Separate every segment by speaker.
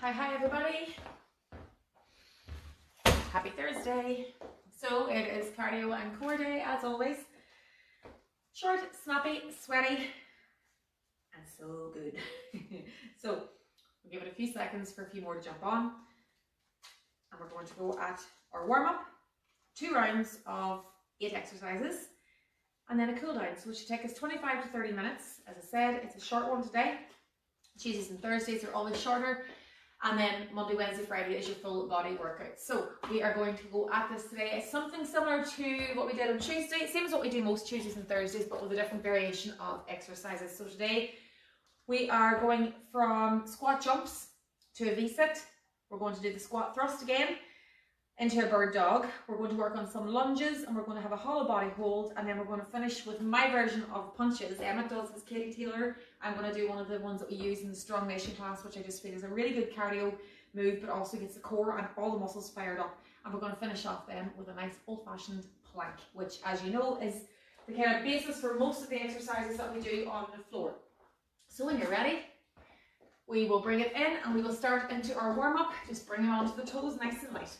Speaker 1: Hi everybody. Happy Thursday. So it is cardio and core day as always. Short, snappy, sweaty, and so good. So we'll give it a few seconds for a few more to jump on. And we're going to go at our warm-up, 2 rounds of 8 exercises, and then a cool down. So it should take us 25 to 30 minutes. As I said, it's a short one today. Tuesdays and Thursdays are always shorter. And then Monday, Wednesday, Friday is your full body workout. So we are going to go at this today. It's something similar to what we did on Tuesday. Same as what we do most Tuesdays and Thursdays, but with a different variation of exercises. So today we are going from squat jumps to a V-sit. We're going to do the squat thrust again into a bird dog. We're going to work on some lunges and we're going to have a hollow body hold, and then we're going to finish with my version of punches. Emma does his Katie Taylor. I'm going to do one of the ones that we use in the Strong Nation class, which I just feel is a really good cardio move, but also gets the core and all the muscles fired up. And we're going to finish off then with a nice old-fashioned plank, which, as you know, is the kind of basis for most of the exercises that we do on the floor. So when you're ready, we will bring it in and we will start into our warm-up. Just bring it onto the toes nice and light.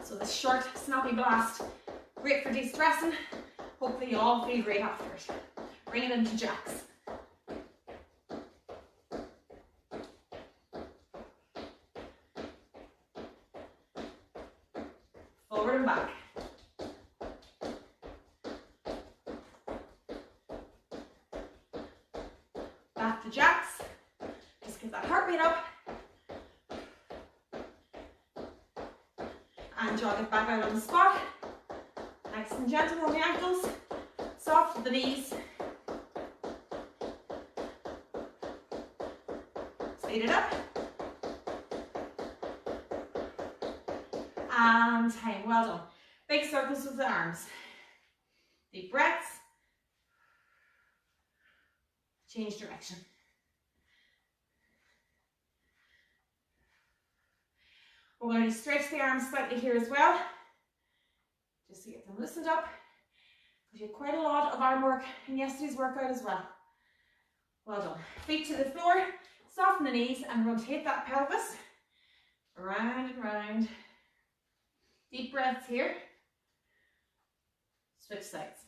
Speaker 1: So this short, snappy blast, great for de-stressing. Hopefully you all feel great after it. Bring it into jacks. Forward and back. Back to jacks. Just get that heart rate up. And jog it back out on the spot. Nice and gentle on the ankles. Soft at the knees. Speed it up. And time. Well done. Big circles with the arms. Deep breaths. Change direction. We're going to stretch the arms slightly here as well, just to get them loosened up, because you had quite a lot of arm work in yesterday's workout as well. Well done. Feet to the floor, soften the knees, and rotate that pelvis around and round. Deep breaths here. Switch sides.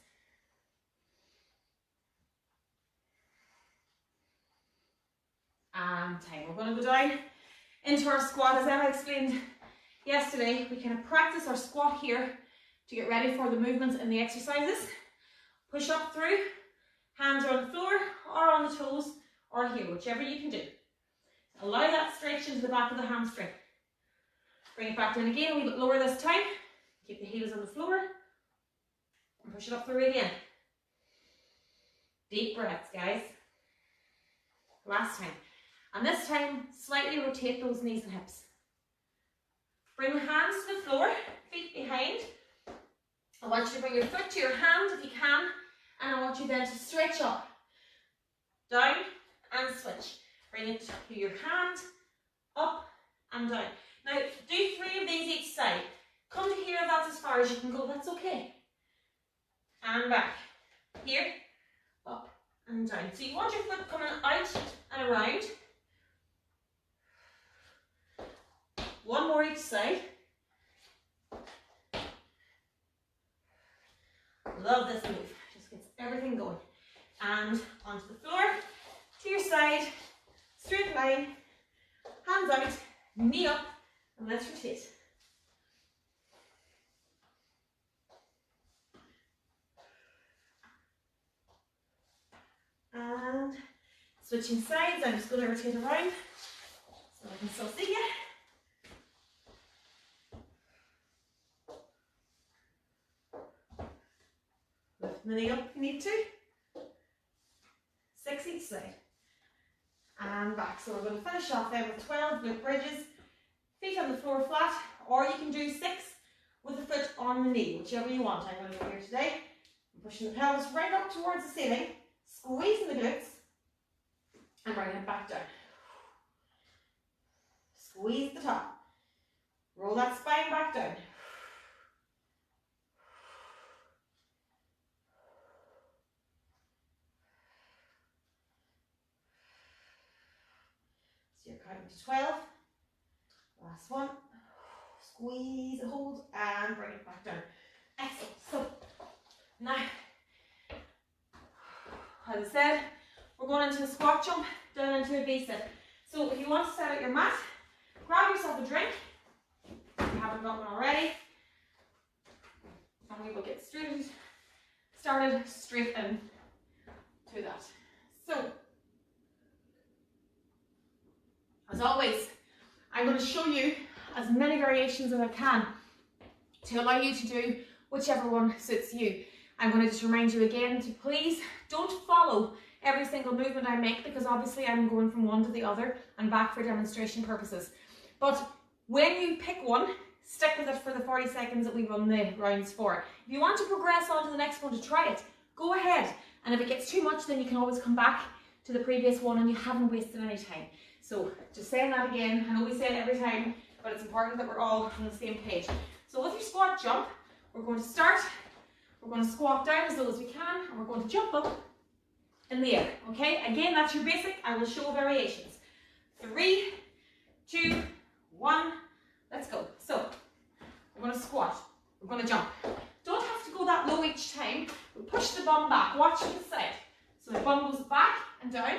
Speaker 1: And time. We're going to go down into our squat. As Emma explained yesterday, we kind of practice our squat here to get ready for the movements in the exercises. Push up through, hands are on the floor or on the toes or here, whichever you can do. Allow that stretch into the back of the hamstring. Bring it back down again, a wee bit lower this time. Keep the heels on the floor and push it up through again. Deep breaths, guys. Last time. And this time, slightly rotate those knees and hips. Bring the hands to the floor, feet behind. I want you to bring your foot to your hand if you can, and I want you then to stretch up, down and switch. Bring it to your hand, up and down. Now, do 3 of these each side. Come to here if that's as far as you can go, that's okay. And back. Here, up and down. So you want your foot coming out and around. 1 more each side. Love this move. Just gets everything going. And onto the floor, to your side, straight line, hands out, knee up, and let's rotate. And switching sides, I'm just going to rotate around so I can still see you. Lift the knee up if you need to. 6 each side. And back. So we're going to finish off then with 12 glute bridges. Feet on the floor flat, or you can do 6 with the foot on the knee, whichever you want. I'm going to go here today. I'm pushing the pelvis right up towards the ceiling, squeezing the glutes, and bringing it back down. Squeeze the top. Roll that spine back down. So you're counting to 12. Last one. Squeeze, hold, and bring it back down. Excellent. So now, as I said, we're going into a squat jump, down into a V-sit. So if you want to set out your mat, grab yourself a drink, if you haven't got one already, and we will get started straight in to that. So, as always, I'm going to show you as many variations as I can to allow you to do whichever one suits you. I'm going to just remind you again to please don't follow every single movement I make, because obviously I'm going from one to the other and back for demonstration purposes. But when you pick one, stick with it for the 40 seconds that we run the rounds for. If you want to progress on to the next one to try it, go ahead. And if it gets too much, then you can always come back to the previous one and you haven't wasted any time. So just saying that again, I know we say it every time, but it's important that we're all on the same page. So with your squat jump, we're going to start, we're going to squat down as low as we can, and we're going to jump up in the air, okay? Again, that's your basic. I will show variations. 3, 2, 1, let's go. So, we're going to squat, we're going to jump. Don't have to go that low each time. We push the bum back, watch to the side. So the bum goes back and down,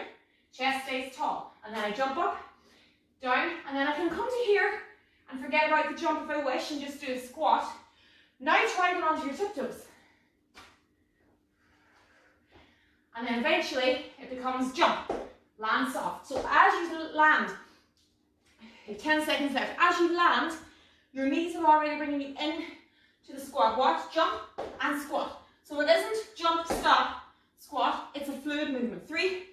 Speaker 1: chest stays tall. And then I jump up, down, and then I can come to here and forget about the jump if I wish and just do a squat. Now try to get onto your tiptoes. And then eventually it becomes jump, land soft. So as you land, 10 seconds left, as you land, your knees are already bringing you in to the squat. Watch, jump and squat. So it isn't jump, stop, squat, it's a fluid movement. 3,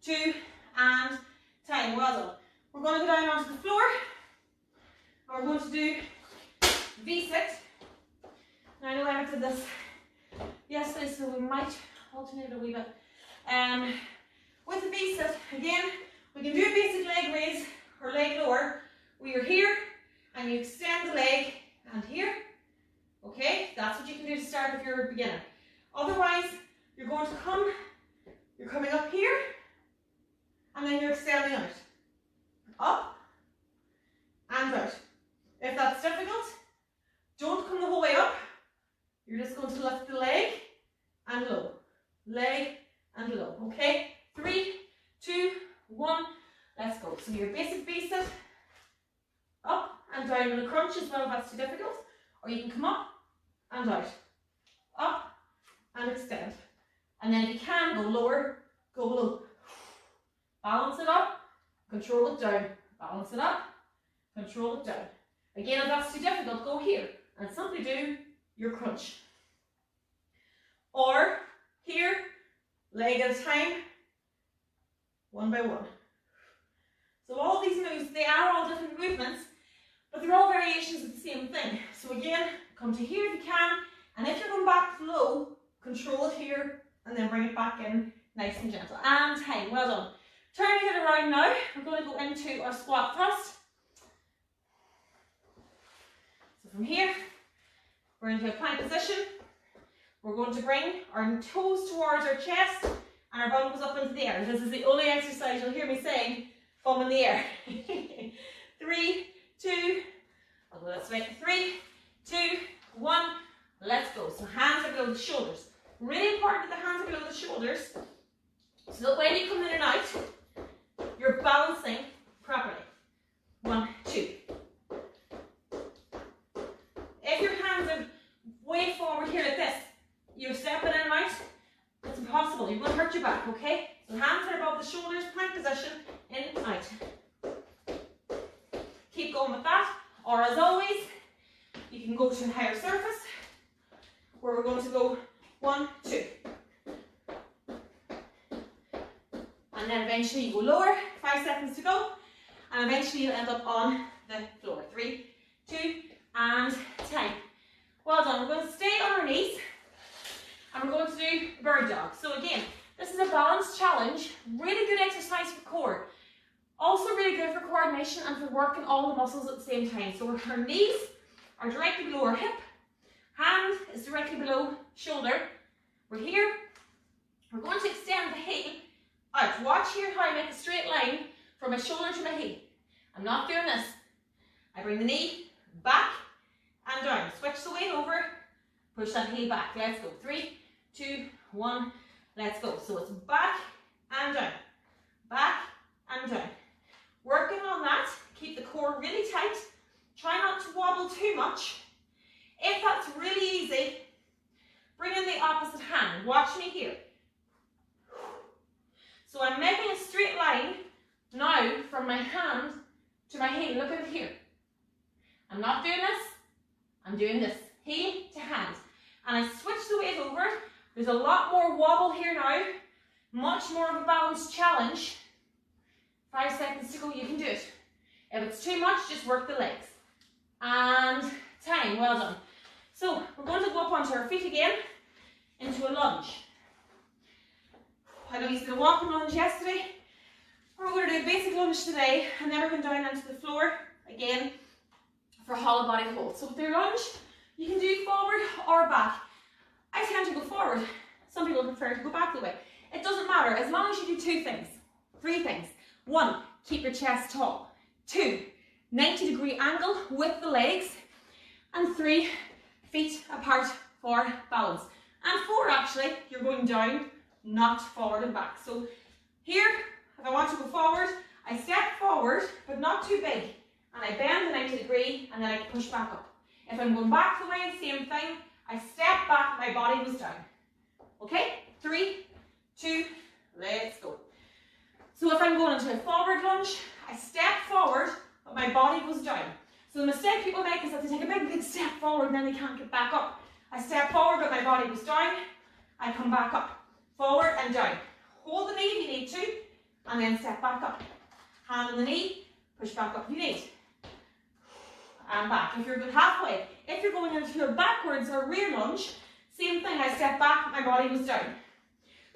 Speaker 1: 2, and time. Well done. We're going to go down onto the floor, and we're going to do V-sit. Now I know I did this yesterday, so we might alternate a wee bit. With the V-sit, again, we can do a basic leg raise or leg lower, where you're here and you extend the leg and here. Okay, that's what you can do to start if you're a beginner. Otherwise, you're going to come, you're coming up here, and then you're extending out. Up and out. If that's difficult, don't come the whole way up. You're just going to lift the leg and low. Leg and low. Okay? 3, 2, 1. Let's go. So your basic V-sit. Up and down with a crunch as well if that's too difficult. Or you can come up and out. Up and extend. And then if you can, go lower, go low. Balance it up, control it down. Balance it up, control it down. Again, if that's too difficult, go here and simply do your crunch. Or here, leg at a time, one by one. So all these moves, they are all different movements, but they're all variations of the same thing. So again, come to here if you can, and if you're going back low, control it here, and then bring it back in nice and gentle. And time, well done. Turning it around now, we're going to go into our squat thrust. So from here, we're into a plank position. We're going to bring our toes towards our chest and our bum goes up into the air. This is the only exercise you'll hear me saying, bum in the air. 3, 2, I'll go this way. 3, 2, 1, let's go. So hands are below the shoulders. Really important that the hands are below the shoulders so that when you come in and out, you're balancing properly. 1, 2. If your hands are way forward here like this, you're stepping in and out, it's impossible. You're going to hurt your back, okay? So hands are above the shoulders, plank position, in and out. Keep going with that. Or as always, you can go to a higher surface, where we're going to go 1, 2. And then eventually you go lower, 5 seconds to go, and eventually you'll end up on the floor. 3, 2, and time. all the muscles at the same time. So our knees are directly below our hip, hand is directly below shoulder. We're here. We're going to extend the heel out. Watch here how I make a straight line from my shoulder to my heel. I'm not doing this. I bring the knee back and down. Switch the weight over. Push that heel back. Let's go. 3, 2, 1. Let's go. So it's back and down. Back and down. Working on that. Keep the core really tight. Try not to wobble too much. If that's really easy, bring in the opposite hand. Watch me here. So I'm making a straight line now from my hand to my heel. Look at it here. I'm not doing this. I'm doing this. Heel to hand. And I switch the weight over. There's a lot more wobble here now. Much more of a balanced challenge. 5 seconds to go. You can do it. If it's too much, just work the legs. And time. Well done. So we're going to go up onto our feet again into a lunge. I know you did a walking lunge yesterday. We're going to do a basic lunge today, and then we're going down onto the floor again for a hollow body hold. So with your lunge, you can do forward or back. I tend to go forward. Some people prefer to go back the way. It doesn't matter as long as you do 2 things, 3 things. 1, keep your chest tall. 2, 90-degree angle with the legs. And 3, feet apart for balance. And 4, actually, you're going down, not forward and back. So here, if I want to go forward, I step forward, but not too big. And I bend the 90 degree, and then I push back up. If I'm going back the way, same thing. I step back, my body goes down. Okay? 3, 2, let's go. So if I'm going into a forward lunge, I step forward, but my body goes down. So the mistake people make is that they take a big step forward and then they can't get back up. I step forward, but my body goes down. I come back up. Forward and down. Hold the knee if you need to, and then step back up. Hand on the knee, push back up if you need. And back. If you're good halfway. If you're going into a backwards or rear lunge, same thing. I step back, my body goes down.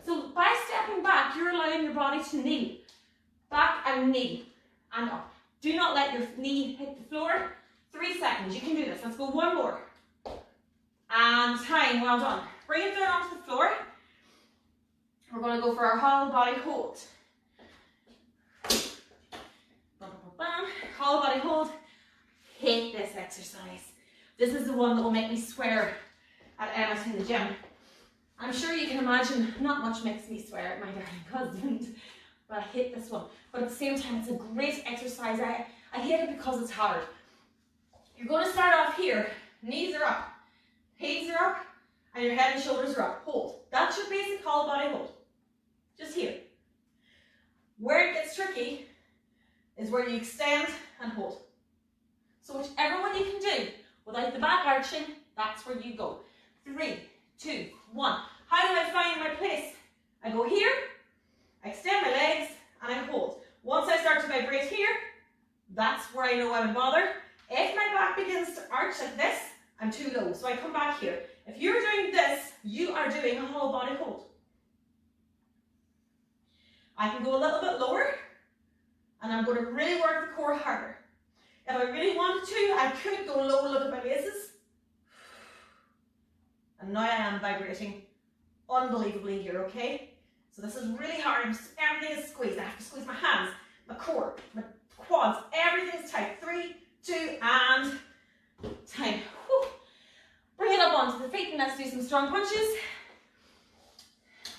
Speaker 1: So by stepping back, you're allowing your body to kneel. Back and knee. And up. Do not let your knee hit the floor. 3 seconds. You can do this. Let's go 1 more. And time. Well done. Bring it down onto the floor. We're going to go for our hollow body hold. Hollow body hold. Hate this exercise. This is the one that will make me swear at Emma in the gym. I'm sure you can imagine not much makes me swear at my darling husband, but I hate this one. But at the same time, it's a great exercise. I hate it because it's hard. You're going to start off here. Knees are up, hips are up, and your head and shoulders are up. Hold. That's your basic hollow body hold. Just here. Where it gets tricky is where you extend and hold. So whichever one you can do without the back arching, that's where you go. 3, 2, 1. How do I find my place? I go here, I extend my legs, and I hold. Once I start to vibrate here, that's where I know I'm in bother. If my back begins to arch like this, I'm too low, so I come back here. If you're doing this, you are doing a whole body hold. I can go a little bit lower, and I'm going to really work the core harder. If I really wanted to, I could go low, look at my bases. And now I am vibrating unbelievably here, okay? So this is really hard. Everything is squeezed. I have to squeeze my hands, my core, my quads. Everything's tight. 3, 2, and time. Whew. Bring it up onto the feet and let's do some strong punches.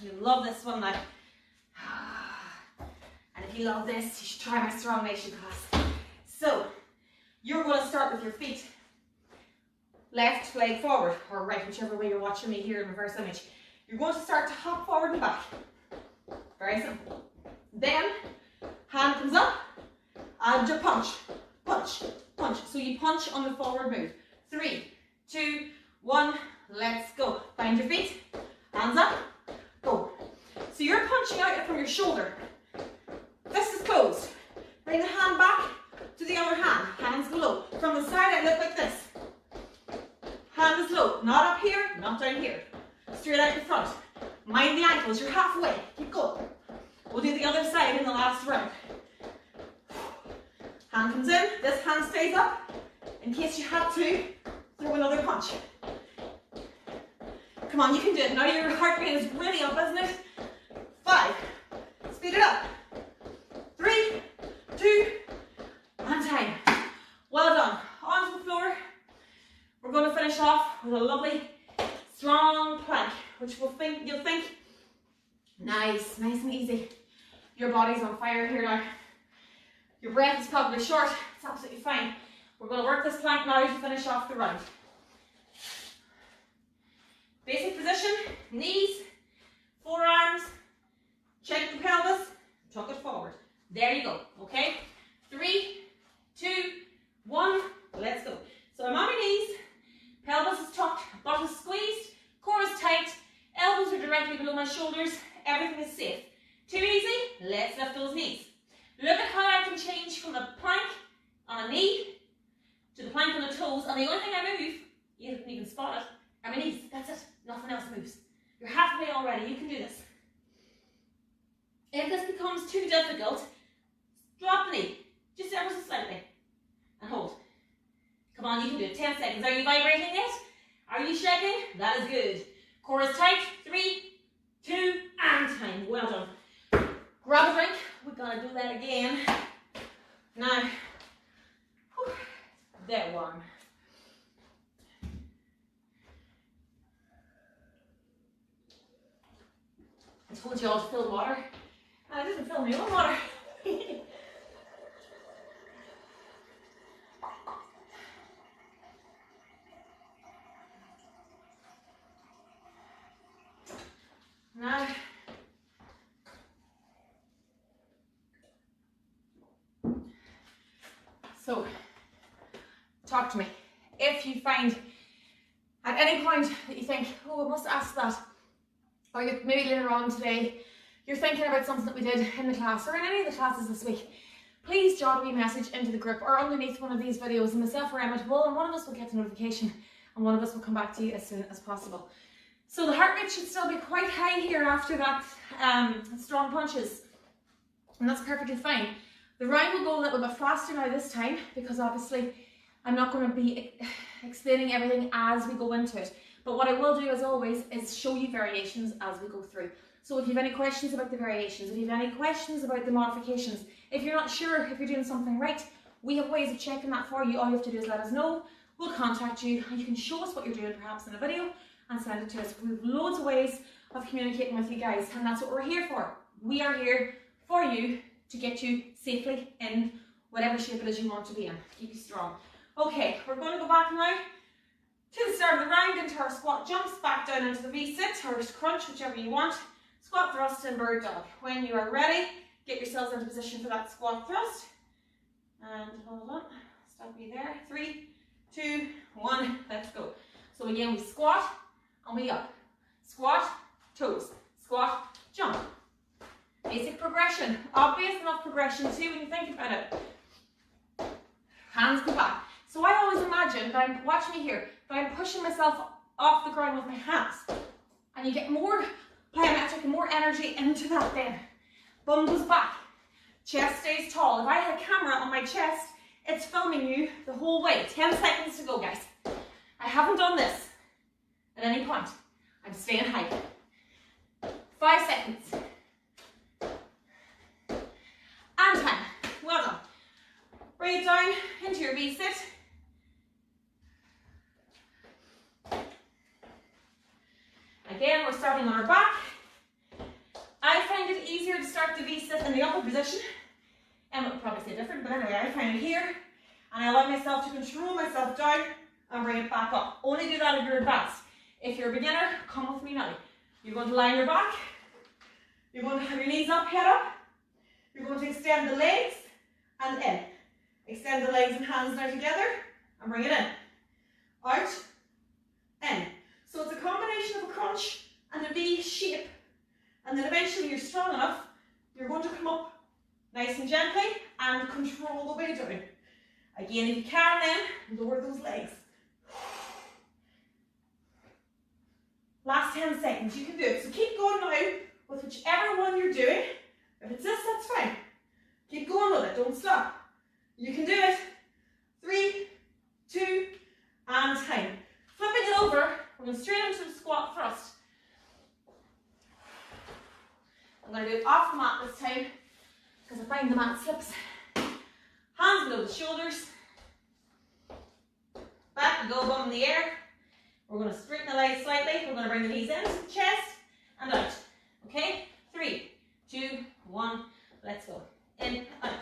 Speaker 1: You love this one now. And if you love this, you should try my Strong Nation class. So, you're going to start with your feet. Left leg forward, or right, whichever way you're watching me here in reverse image. You're going to start to hop forward and back. Very simple. Then, hand comes up, and your punch, punch, punch. So you punch on the forward move. 3, 2, 1, let's go. Find your feet, hands up, go. So you're punching out from your shoulder. Fist is closed. Bring the hand back to the other hand. Hands go low. From the side, I look like this. Hand is low. Not up here, not down here. Straight out in front. Mind the ankles. You're halfway. Keep going. We'll do the other side in the last round. Hand comes in, this hand stays up in case you have to throw another punch. Come on, you can do it. Now your heart rate is really up, isn't it? 5. Speed it up. 3, 2, and time. Well done. Onto the floor. We're going to finish off with a lovely strong plank, which you'll think, nice and easy. Your body's on fire here now. Your breath is probably short. It's absolutely fine. We're going to work this plank now to finish off the round. Basic position, knees, forearms, check the pelvis, tuck it forward. There you go, okay? 3, 2, 1, let's go. So I'm on my knees, pelvis is tucked, butt is squeezed, core is tight, elbows are directly below my shoulders, everything is safe. Too easy? Let's lift those knees. Look at how I can change from the plank on a knee to the plank on the toes, and the only thing I move, you didn't even spot it, are my knees. That's it. Nothing else moves. You're halfway already. You can do this. If this becomes too difficult, drop the knee, just ever so slightly, and hold. Come on, you can do it. 10 seconds. Are you vibrating it? Are you shaking? That is good. Core is tight. 3, 2, and time. Well done. Grab a drink. We're going to do that again. Now, they're warm. I told you all to fill water, and I didn't fill my own water. Now, so, talk to me. If you find at any point that you think, oh, I must ask that, or you're maybe later on today, you're thinking about something that we did in the class or in any of the classes this week, please jot a wee message into the group or underneath one of these videos, and myself or Emma will, and one of us will get the notification and one of us will come back to you as soon as possible. So the heart rate should still be quite high here after that strong punches, and that's perfectly fine. The round will go a little bit faster now this time because obviously I'm not going to be explaining everything as we go into it. But what I will do, as always, is show you variations as we go through. So if you have any questions about the variations, if you have any questions about the modifications, if you're not sure if you're doing something right, we have ways of checking that for you. All you have to do is let us know. We'll contact you and you can show us what you're doing perhaps in a video and send it to us. We have loads of ways of communicating with you guys, and that's what we're here for. We are here for you to get you safely in whatever shape it is you want to be in. Keep you strong. Okay, we're going to go back now to the start of the round into our squat jumps, back down into the V-sit or crunch, whichever you want. Squat thrust and bird dog. When you are ready, get yourselves into position for that squat thrust. And hold on, stop me there. 3, 2, 1, let's go. So again, we squat and we up. Squat, toes, squat, jump. Basic progression, obvious enough progression too when you think about it. Hands go back. So I always imagine that I'm, watch me here, that I'm pushing myself off the ground with my hands. And you get more plyometric and more energy into that then. Bum goes back. Chest stays tall. If I had a camera on my chest, it's filming you the whole way. 10 seconds to go, guys. I haven't done this at any point. I'm staying high. 5 seconds. And time. Well done. Bring it down into your V-sit. Again, we're starting on our back. I find it easier to start the V-sit in the upper position. Emma would probably say different, but anyway, I find it here. And I allow myself to control myself down and bring it back up. Only do that if you're advanced. If you're a beginner, come with me now. You're going to lie on your back. You're going to have your knees up, head up. You're going to extend the legs and in. Extend the legs and hands now together and bring it in. Out, in. So it's a combination of a crunch and a V shape. And then eventually you're strong enough, you're going to come up nice and gently and control the way down. Again, if you can then, lower those legs. Last 10 seconds, you can do it. So keep going now with whichever one you're doing. If it's this, that's fine. Keep going with it, don't stop. You can do it. 3, 2, and time. Flipping it over, we're going straight into the squat thrust. I'm going to do it off the mat this time because I find the mat slips. Hands below the shoulders. Back, we go, bum in the air. We're going to straighten the legs slightly. We're going to bring the knees into the chest and out. Okay? 3, 2, 1. Let's go. In, out.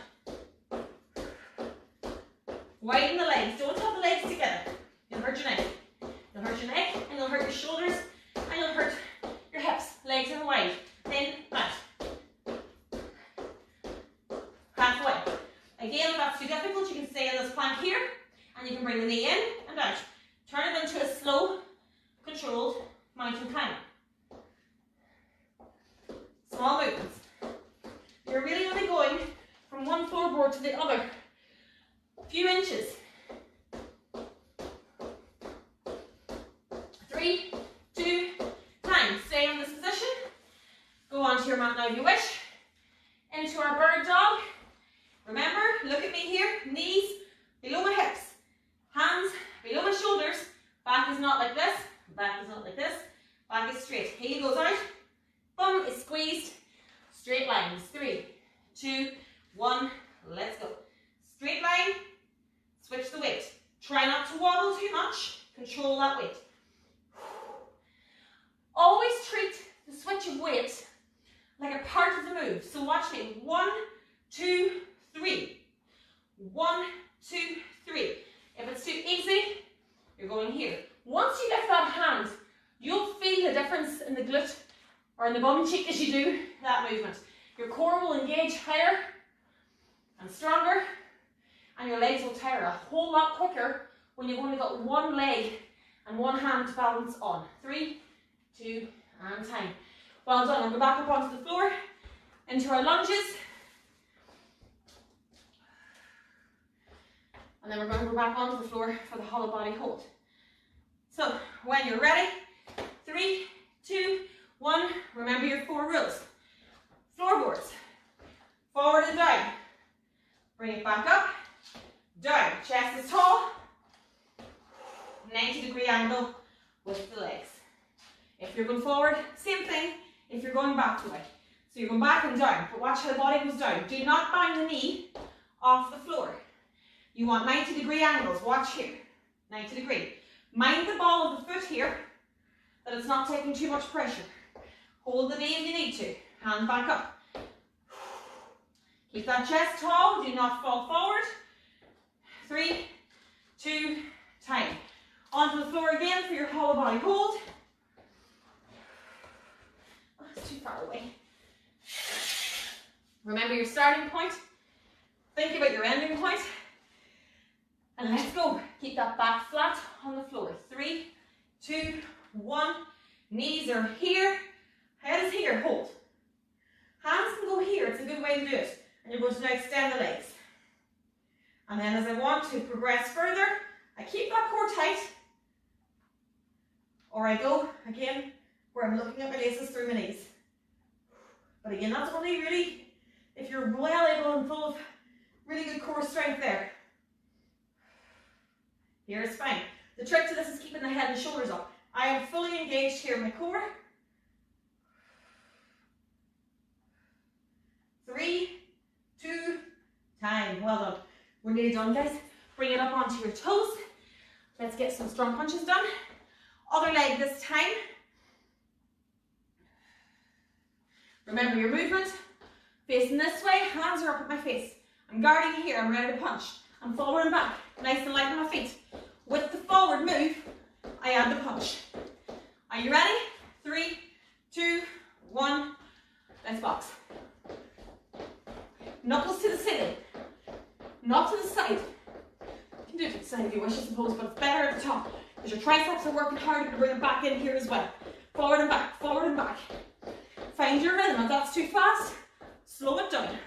Speaker 1: Widen the legs. Don't have the legs together. You'll hurt your neck. You'll hurt your neck, and you'll hurt your shoulders, and you'll hurt your hips. Legs in wide. In, out. Halfway. Again, if that's too difficult, you can stay in this plank here, and you can bring the knee in and out. Turn it into a slow, controlled mountain climb. Small movements. You're really only going from one floorboard to the other. A few inches. 3, 2, time. Stay in this position. Go onto your mat now if you wish. Into our bird dog. Remember, look at me here. Knees below my hips. Hands below my shoulders. Back is not like this. Back is not like this. Back is straight. Heel goes out. Bum is squeezed. Straight lines. 3, 2, 1. Let's go. Straight line. Switch the weight. Try not to wobble too much. Control that weight. Always treat the switch of weight like a part of the move. So watch me. 1, 2, 3. 1, 2, 3. If it's too easy, you're going here. Once you lift that hand, you'll feel the difference in the glute or in the bum cheek as you do that movement. Your core will engage higher and stronger, and your legs will tire a whole lot quicker when you've only got one leg and one hand to balance on. 3, 2, and time. Well done. We'll go back up onto the floor into our lunges. And then we're going to go back onto the floor for the hollow body hold. So, when you're ready, 3, 2, 1. Remember your 4 rules. Floorboards. Forward and down. Bring it back up. Down. Chest is tall. 90-degree angle with the legs. If you're going forward, same thing. If you're going back the way. So you're going back and down, but watch how the body goes down. Do not bang the knee off the floor. You want 90-degree angles. Watch here. 90-degree. Mind the ball of the foot here, that it's not taking too much pressure. Hold the knee if you need to. Hand back up. Keep that chest tall. Do not fall forward. 3, 2, time. Onto the floor again for your hollow body hold. Oh, it's too far away. Remember your starting point. Think about your ending point. And let's go. Keep that back flat on the floor. 3, 2, 1. Knees are here. Head is here. Hold. Hands can go here. It's a good way to do it. And you're going to now extend the legs. And then as I want to progress further, I keep that core tight. Or I go, again, where I'm looking at my laces through my knees. But again, that's only really if you're well able and full of really good core strength there. Here's fine. The trick to this is keeping the head and shoulders up. I am fully engaged here in my core. 3, 2, time. Well done. We're nearly done, guys. Bring it up onto your toes. Let's get some strong punches done. Other leg this time. Remember your movement. Facing this way, hands are up at my face. I'm guarding here, I'm ready to punch. I'm forward and back, nice and light on my feet. With the forward move, I add the punch. Are you ready? 3, 2, 1, let's box. Knuckles to the ceiling, not to the side. You can do it to the side if you wish, I suppose, but it's better at the top because your triceps are working hard to bring it back in here as well. Forward and back, forward and back. Find your rhythm. If that's too fast, slow it down.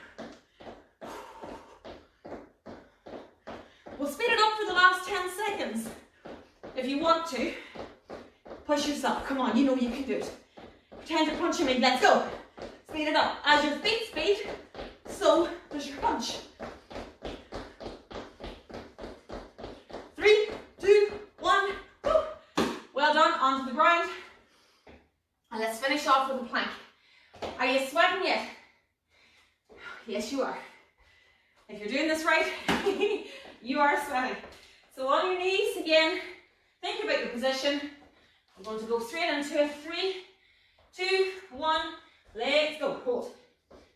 Speaker 1: We'll speed it up for the last 10 seconds. If you want to, push yourself. Come on, you know you can do it. Pretend you're punching me. Let's go. Speed it up. As your feet speed, so does your punch. onto the ground. And let's finish off with a plank. Are you sweating yet? Yes, you are. If you're doing this right, you are sweating. So on your knees again, think about your position. I'm going to go straight into it. 3, 2, 1, let's go. Hold.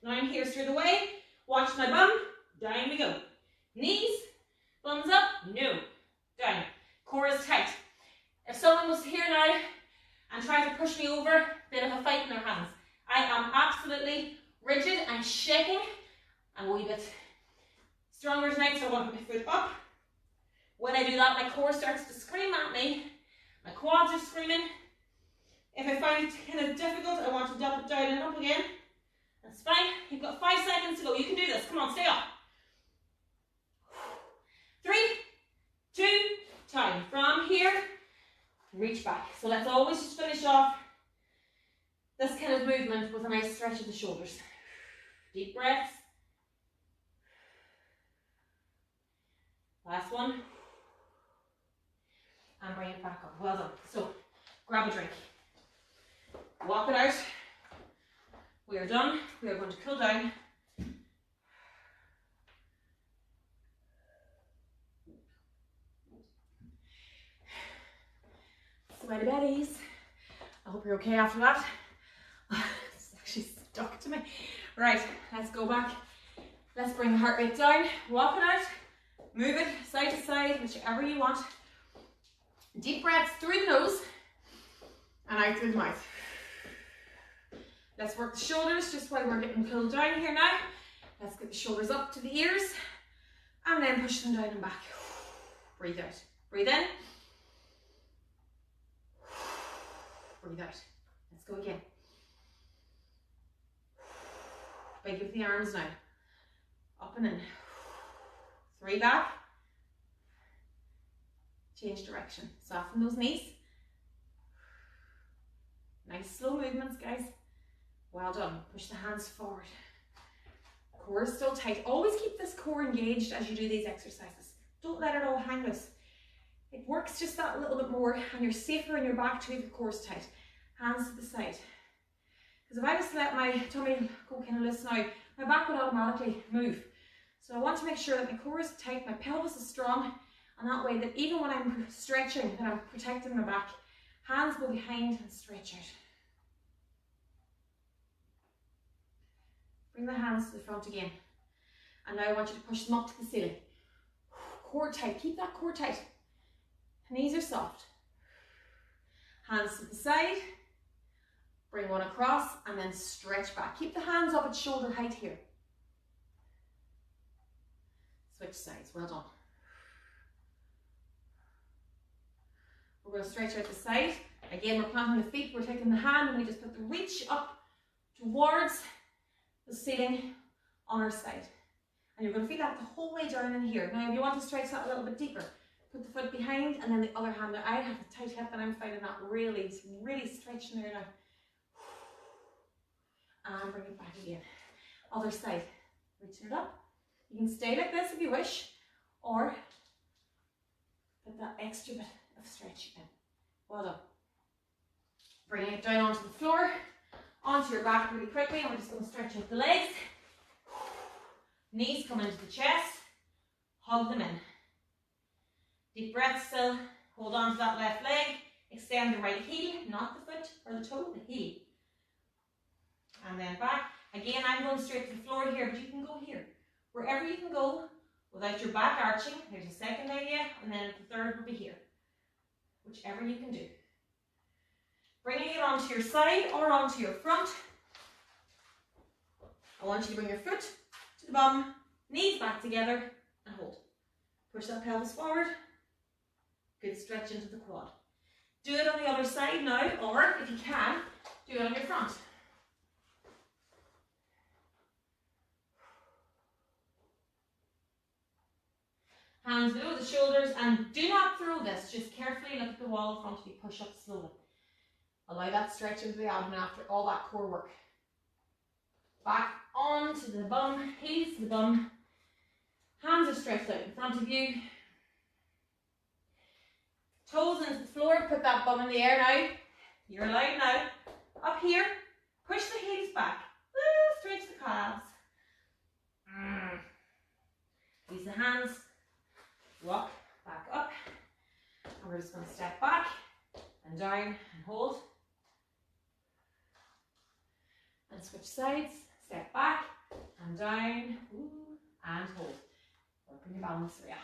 Speaker 1: Now I'm here straight away. Watch my bum. Down we go. Knees, thumbs up, no. Down. Core is tight. If someone was here now and tried to push me over, they'd have a fight in their hands. I am absolutely rigid and shaking. I'm a wee bit stronger tonight, so I want my foot up. When I do that, my core starts to scream at me. My quads are screaming. If I find it kind of difficult, I want to dump it down and up again. That's fine. You've got 5 seconds to go. You can do this. Come on, stay up. 3, 2, time. From here, reach back. So let's always just finish off this kind of movement with a nice stretch of the shoulders. Deep breaths. Last one. And bring it back up. Well done. So grab a drink. Walk it out. We are done. We are going to cool down. Sweaty bellies. I hope you're okay after that. It's actually stuck to me. Right, let's go back. Let's bring the heart rate down. Walk it out. Move it side to side, whichever you want. Deep breaths through the nose and out through the mouth. Let's work the shoulders just while we're getting cooled down here now. Let's get the shoulders up to the ears and then push them down and back. Breathe out. Breathe in. Breathe out. Let's go again. Big with the arms now. Up and in. 3 back. Change direction. Soften those knees. Nice slow movements, guys. Well done. Push the hands forward. Core is still tight. Always keep this core engaged as you do these exercises. Don't let it all hang loose. It works just that little bit more and you're safer in your back too if the core's tight. Hands to the side. Because if I was to let my tummy go kind of loose now, my back would automatically move. So I want to make sure that my core is tight, my pelvis is strong, and that way that even when I'm stretching, that I'm protecting my back. Hands go behind and stretch out. Bring the hands to the front again. And now I want you to push them up to the ceiling. Core tight, keep that core tight. Knees are soft. Hands to the side. Bring one across and then stretch back. Keep the hands up at shoulder height here. Switch sides, well done. We're going to stretch out the side. Again, we're planting the feet, we're taking the hand and we just put the reach up towards the ceiling on our side. And you're going to feel that the whole way down in here. Now, if you want to stretch that a little bit deeper, put the foot behind and then the other hand. I have a tight hip and I'm finding that really stretching there now. And bring it back again. Other side. Reaching it up. You can stay like this if you wish, or put that extra bit of stretch in. Well done. Bringing it down onto the floor, onto your back really quickly, and we're just going to stretch out the legs. Knees come into the chest, hug them in. Deep breath still, hold on to that left leg, extend the right heel, not the foot or the toe, the heel. And then back. Again, I'm going straight to the floor here, but you can go here. Wherever you can go without your back arching. There's a second idea, and then the third will be here. Whichever you can do. Bringing it onto your side or onto your front. I want you to bring your foot to the bum, knees back together, and hold. Push that pelvis forward. Good stretch into the quad. Do it on the other side now, or if you can, do it on your front. Hands below the shoulders, and do not throw this. Just carefully look at the wall in front of you. Push up slowly. Allow that stretch into the abdomen after all that core work. Back onto the bum, heels to the bum. Hands are stretched out in front of you. Toes into the floor, put that bum in the air now. You're alive now. Up here, push the heels back. Stretch the calves. Use the hands. Walk back up. And we're just going to step back and down and hold. And switch sides. Step back and down and hold. Work on your balance area.